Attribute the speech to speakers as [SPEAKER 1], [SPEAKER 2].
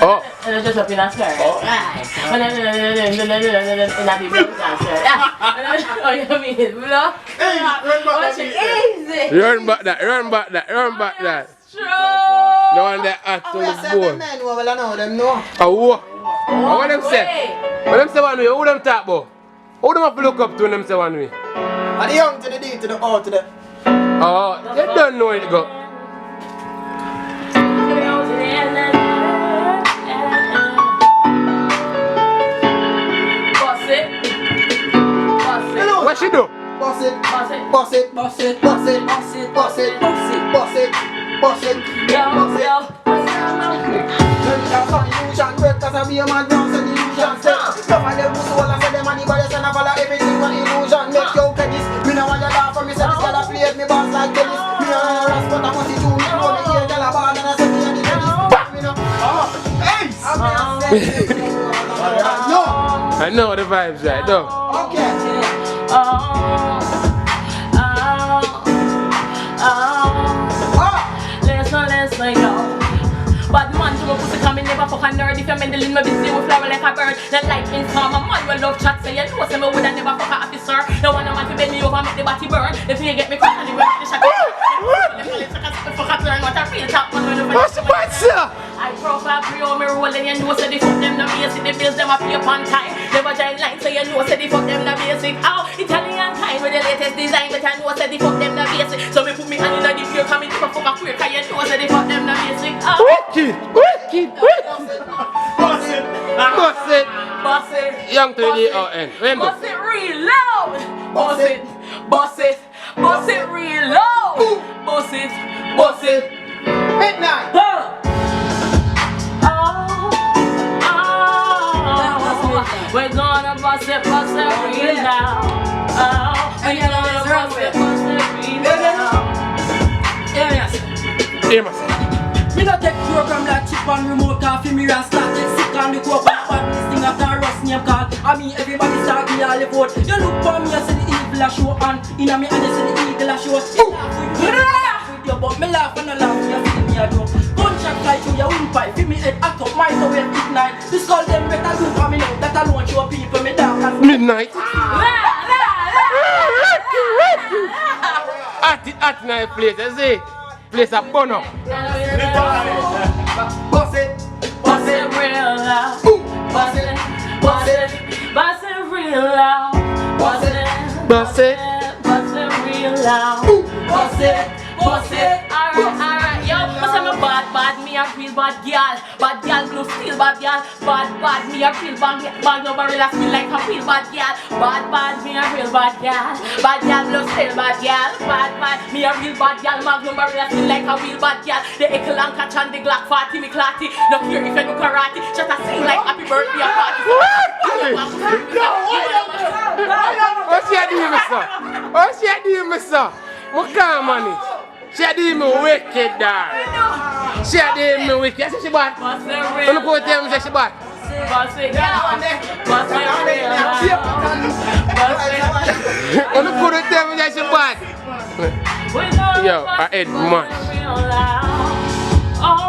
[SPEAKER 1] Oh.
[SPEAKER 2] And I just up in a skirt. Right. And then in a big blouse skirt. Oh, you mean it, bro?
[SPEAKER 3] Hey, run back that.
[SPEAKER 2] Easy.
[SPEAKER 1] Run back that, run back that, run back that.
[SPEAKER 2] True.
[SPEAKER 1] The one that had to
[SPEAKER 3] We are
[SPEAKER 1] the
[SPEAKER 3] 7
[SPEAKER 1] bone.
[SPEAKER 3] men, well, I know them know.
[SPEAKER 1] Oh, what them say? What them say one way? Who them talk about? Who them have to look up to when them say one way?
[SPEAKER 3] And the young to the D to the O to the.
[SPEAKER 1] Oh, you don't know it go.
[SPEAKER 2] Boss it. Boss it.
[SPEAKER 1] What she do?
[SPEAKER 3] Boss it,
[SPEAKER 2] Boss it.
[SPEAKER 3] boss it,
[SPEAKER 2] Boss it.
[SPEAKER 3] boss it,
[SPEAKER 2] Boss it.
[SPEAKER 3] boss it,
[SPEAKER 2] Boss it.
[SPEAKER 3] boss it, boss it,
[SPEAKER 2] Yo,
[SPEAKER 3] boss it.
[SPEAKER 2] yo.
[SPEAKER 3] Red cause I be a man down to the illusion. Some of them who all I say them and the body and I follow everything on illusion. Make your tennis. Me know why you laugh for me say this girl a play me boss like tennis. Me know I rest but I must do me know the ear girl a ball and I say me and the tennis. Me know. Ace. No.
[SPEAKER 1] I know the vibes right though.
[SPEAKER 3] Okay.
[SPEAKER 2] Let's go. But man, to my pussy come in, never fuck a nerd. If you're meddling, my busy with flower like a bird. Then lightning storm, a man will love chat. Say you know, say me woulda never fuck a officer. No one a man to bend me over, make the body burn. If you get me caught, and you will the shot. Fuck a turn, what a real top man will
[SPEAKER 1] What's the bad, sir?
[SPEAKER 2] I profile pre-o me rolling, you know, say the fuck them no basic. The bills them a pay upon time. Never giant line, so you know, say the fuck them no basic. Oh, Italian kind with the latest design, but I know, say the fuck them no basic. So me put me hand in the beer, come in, never fuck a queer, cause you know, say the fuck them no basic. Oh.
[SPEAKER 1] Wicked, wicked, wicked.
[SPEAKER 3] Boss it.
[SPEAKER 1] Boss it.
[SPEAKER 2] Boss it.
[SPEAKER 1] Young to the O-N. Remember?
[SPEAKER 2] Boss it real loud. Boss it. Boss it. Boss it real loud. Boss it. Boss it.
[SPEAKER 3] Midnight.
[SPEAKER 2] Huh. Oh. We're gonna boss it real loud. Oh. We're gonna boss it real loud.
[SPEAKER 1] Hear myself.
[SPEAKER 4] Me no take program like chip and remote off me and start get sick and the coke but this thing after Ross name call. I mean everybody start me all the vote. You look for me and see the evil a show and inna me and you see the eagle a show. You laugh with you but me laugh and I laugh you see me a joke. Gunshot fly through your windpipe, feel me head act up, my way ignite. This call them better do for me now that alone show people me dark and
[SPEAKER 1] Midnight. At night place, you see? Place a bun up.
[SPEAKER 3] Boss it.
[SPEAKER 2] Boss it real loud. Boss it. Boss it. Boss it real loud. Boss it.
[SPEAKER 1] Boss it.
[SPEAKER 2] Boss it real loud. Boss it. Boss it. Alright. Yo, what's up, my bad, me a real bad girl. Bad girl, blue steel bad girl. Bad, me a real bad no barrel feel like a real bad girl. Bad, me a real bad girl. Bad girl, blue steel bad girl. Bad, me a real bad girl. Magnum barrel feel like a real bad girl. The echo and catch and the Glock 40 me clatty. No care if you do karate. Just a sing like happy birthday a party.
[SPEAKER 1] What's she doing, mister? What's she doing, mister? What kind of money? She doing me wicked, dog. She doing me wicked. Say she bad.
[SPEAKER 2] Boss it real.
[SPEAKER 1] Look what tell me say she bad.
[SPEAKER 2] Boss it, boss it real loud.
[SPEAKER 1] Look what tell me say she bad. Yo, I ate much.
[SPEAKER 2] Oh.